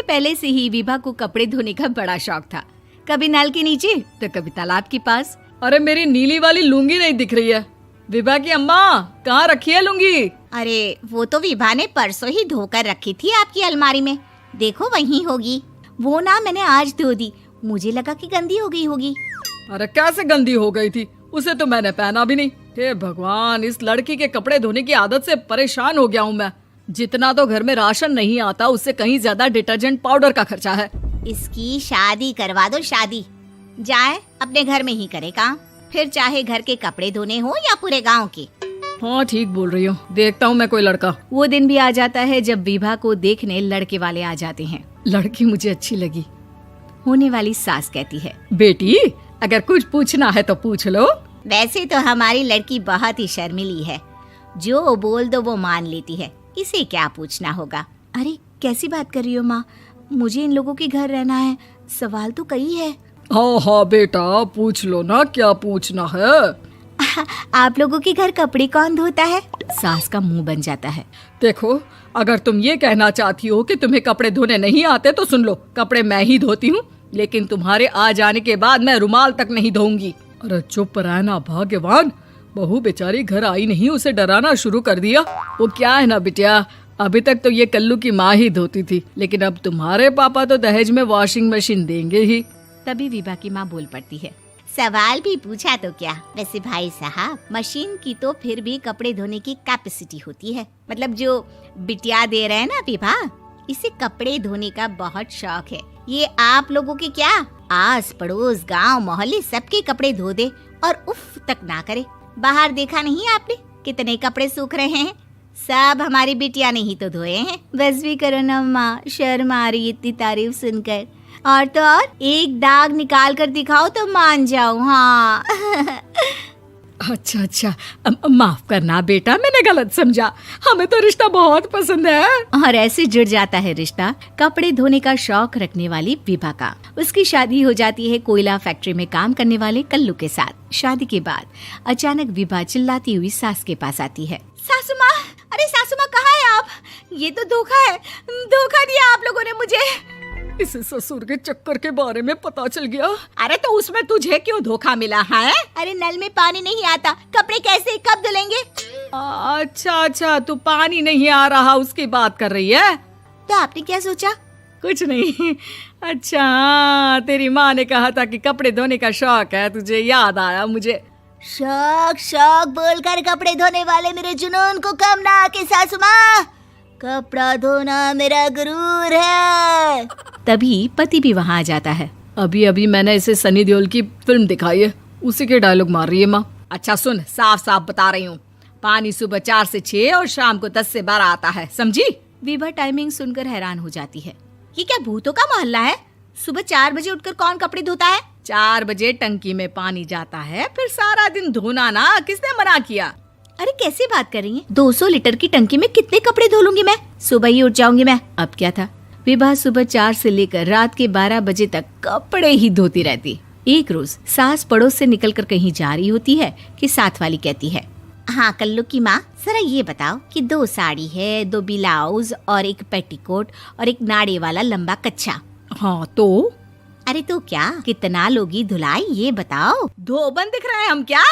पहले से ही विभा को कपड़े धोने का बड़ा शौक था। कभी नल के नीचे तो कभी तालाब के पास। अरे मेरी नीली वाली लुंगी नहीं दिख रही है। विभा की अम्मा, कहाँ रखी है लुंगी? अरे वो तो विभा ने परसों ही धोकर रखी थी आपकी अलमारी में, देखो वहीं होगी। वो ना मैंने आज धो दी, मुझे लगा कि गंदी हो गई होगी। अरे कैसे गंदी हो गई थी? उसे तो मैंने पहना भी नहीं। हे भगवान, इस लड़की के कपड़े धोने की आदत से परेशान हो गया हूँ मैं। जितना तो घर में राशन नहीं आता, उससे कहीं ज्यादा डिटर्जेंट पाउडर का खर्चा है। इसकी शादी करवा दो, शादी। जाए अपने घर में ही करे काम, फिर चाहे घर के कपड़े धोने हो या पूरे गांव के। हाँ ठीक बोल रही हूँ, देखता हूँ मैं कोई लड़का। वो दिन भी आ जाता है जब विभा को देखने लड़के वाले आ जाते हैं। लड़की मुझे अच्छी लगी। होने वाली सास कहती है, बेटी अगर कुछ पूछना है तो पूछ लो। वैसे तो हमारी लड़की बहुत ही शर्मीली है, जो बोल दो वो मान लेती है, इसे क्या पूछना होगा। अरे कैसी बात कर रही हो माँ, मुझे इन लोगों के घर रहना है, सवाल तो कई है। हाँ हाँ बेटा, पूछ लो ना, क्या पूछना है। आप लोगों के घर कपड़े कौन धोता है? सास का मुंह बन जाता है। देखो, अगर तुम ये कहना चाहती हो कि तुम्हें कपड़े धोने नहीं आते तो सुन लो, कपड़े मैं ही धोती हूँ, लेकिन तुम्हारे आ जाने के बाद मैं रुमाल तक नहीं धोऊंगी। अरे चुप रहना भाग्यवान, बहू बेचारी घर आई नहीं, उसे डराना शुरू कर दिया। वो क्या है ना बिटिया, अभी तक तो ये कल्लू की माँ ही धोती थी, लेकिन अब तुम्हारे पापा तो दहेज में वॉशिंग मशीन देंगे ही। तभी विभा की माँ बोल पड़ती है, सवाल भी पूछा तो क्या। वैसे भाई साहब, मशीन की तो फिर भी कपड़े धोने की कैपेसिटी होती है। मतलब जो बिटिया दे रहे हैं ना विभा, इसे कपड़े धोने का बहुत शौक है। ये आप लोगों के क्या, आस पड़ोस गांव मोहल्ले सबके कपड़े धो दे और उफ तक ना करे। बाहर देखा नहीं आपने कितने कपड़े सूख रहे हैं? सब हमारी बिटिया ने ही तो धोए हैं। बस भी करो ना माँ, शर्म आ रही इतनी तारीफ सुनकर। और तो और एक दाग निकाल कर दिखाओ तो मान जाओ। हाँ अच्छा अच्छा, माफ करना बेटा, मैंने गलत समझा। हमें तो रिश्ता बहुत पसंद है। और ऐसे जुड़ जाता है रिश्ता कपड़े धोने का शौक रखने वाली विभा का। उसकी शादी हो जाती है कोयला फैक्ट्री में काम करने वाले कल्लू के साथ। शादी के बाद अचानक विभा चिल्लाती हुई सास के पास आती है। सासू माँ, अरे सासू माँ कहाँ है आप? ये तो धोखा है, धोखा दिया आप लोगों ने मुझे। इसे ससुर के चक्कर के बारे में पता चल गया। अरे तो उसमें तुझे क्यों धोखा मिला है? अरे नल में पानी नहीं आता, कपड़े कैसे कब धुलेंगे? अच्छा अच्छा, तू पानी नहीं आ रहा उसकी बात कर रही है? तो आपने क्या सोचा? कुछ नहीं। अच्छा हाँ, तेरी माँ ने कहा था कि कपड़े धोने का शौक है तुझे, याद आया मुझे। शौक शौक बोलकर कपड़े धोने वाले मेरे जुनून को कम ना आके सासू माँ, कपड़ा धोना मेरा गुरूर है। तभी पति भी वहाँ आ जाता है। अभी अभी मैंने इसे सनी देओल की फिल्म दिखाई है, उसी के डायलॉग मार रही है माँ। अच्छा सुन, साफ साफ बता रही हूँ, पानी सुबह 4 से 6 और शाम को 10 से 12 आता है, समझी? विभा टाइमिंग सुनकर हैरान हो जाती है। ये क्या भूतों का मोहल्ला है? सुबह 4 बजे उठकर कौन कपड़े धोता है? 4 बजे टंकी में पानी जाता है, फिर सारा दिन धोना ना, किसने मना किया? अरे कैसी बात कर रही हैं? 200 लीटर की टंकी में कितने कपड़े धो लूंगी मैं? सुबह ही उठ जाऊंगी मैं। अब क्या था, विभा सुबह 4 से लेकर रात के 12 बजे तक कपड़े ही धोती रहती। एक रोज सास पड़ोस से निकलकर कहीं जा रही होती है कि साथ वाली कहती है, हाँ कल्लू की माँ, जरा ये बताओ कि 2 साड़ी है, 2 ब्लाउज और एक पेटीकोट और एक नाड़े वाला लंबा कच्छा। हाँ तो? अरे तो क्या, कितना लोगी धुलाई ये बताओ। धोबन दिख रहे हैं हम क्या?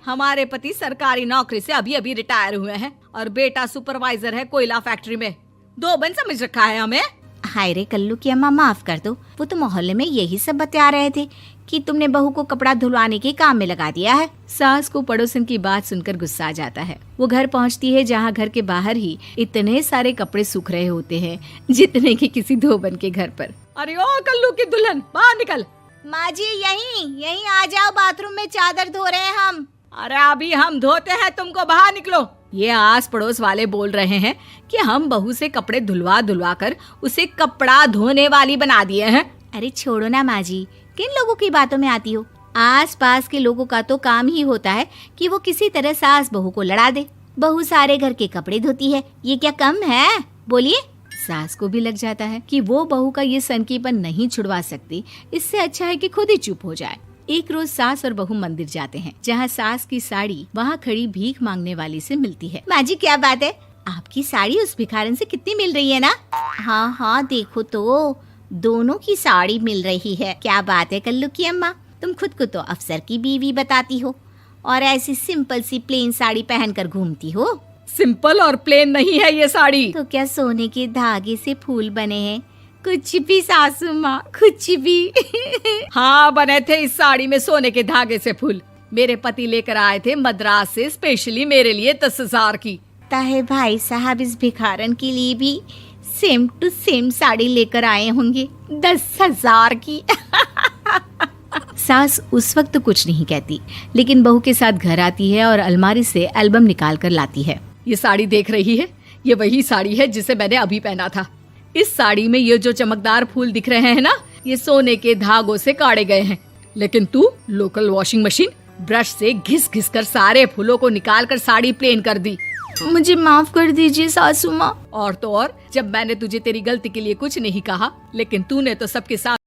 हमारे पति सरकारी नौकरी से अभी अभी रिटायर हुए हैं और बेटा सुपरवाइजर है कोयला फैक्ट्री में। धोबन समझ रखा है हमें? हाय रे कल्लू की अम्मा, माफ कर दो, वो तो मोहल्ले में यही सब बता रहे थे कि तुमने बहू को कपड़ा धुलवाने के काम में लगा दिया है। सास को पड़ोसन की बात सुनकर गुस्सा आ जाता है। वो घर पहुंचती है जहां घर के बाहर ही इतने सारे कपड़े सूख रहे होते हैं जितने कि किसी धोबन के घर पर। अरे ओ कल्लू की दुल्हन, बाहर निकल। माँ जी यहीं आ जाओ, बाथरूम में चादर धो रहे हैं हम। अरे अभी हम धोते हैं, तुमको बाहर निकलो। ये आस पड़ोस वाले बोल रहे हैं कि हम बहू से कपड़े धुलवा कर उसे कपड़ा धोने वाली बना दिए हैं। अरे छोड़ो ना माँ जी, किन लोगों की बातों में आती हो? आस पास के लोगों का तो काम ही होता है कि वो किसी तरह सास बहू को लड़ा दे। बहू सारे घर के कपड़े धोती है, ये क्या कम है? बोलिए। सास को भी लग जाता है कि वो बहू का ये सनकीपन नहीं छुड़वा सकती, इससे अच्छा है कि खुद ही चुप हो जाए। एक रोज सास और बहू मंदिर जाते हैं, जहाँ सास की साड़ी वहाँ खड़ी भीख मांगने वाली से मिलती है। माँ जी क्या बात है, आपकी साड़ी उस भिखारन से कितनी मिल रही है ना? हाँ हाँ देखो तो, दोनों की साड़ी मिल रही है। क्या बात है कल्लू की अम्मा, तुम खुद को तो अफसर की बीवी बताती हो और ऐसी सिंपल सी प्लेन साड़ी पहनकर घूमती हो। सिंपल और प्लेन नहीं है ये साड़ी। तो क्या सोने के धागे से फूल बने हैं? कुछ भी सासू माँ, कुछ भी। हाँ बने थे इस साड़ी में सोने के धागे से फूल। मेरे पति लेकर आए थे मद्रास से स्पेशली मेरे लिए 10,000 की। ताहे भाई साहब इस भिखारन के लिए भी सेम टू सेम साड़ी लेकर आए होंगे 10,000 की। सास उस वक्त तो कुछ नहीं कहती, लेकिन बहू के साथ घर आती है और अलमारी से एल्बम निकाल कर लाती है। ये साड़ी देख रही है, ये वही साड़ी है जिसे मैंने अभी पहना था। इस साड़ी में ये जो चमकदार फूल दिख रहे हैं ना, ये सोने के धागों से काढ़े गए हैं। लेकिन तू लोकल वॉशिंग मशीन ब्रश से घिस घिस कर सारे फूलों को निकाल कर साड़ी प्लेन कर दी। मुझे माफ कर दीजिए सासू माँ। और तो और, जब मैंने तुझे तेरी गलती के लिए कुछ नहीं कहा, लेकिन तूने तो सबके साथ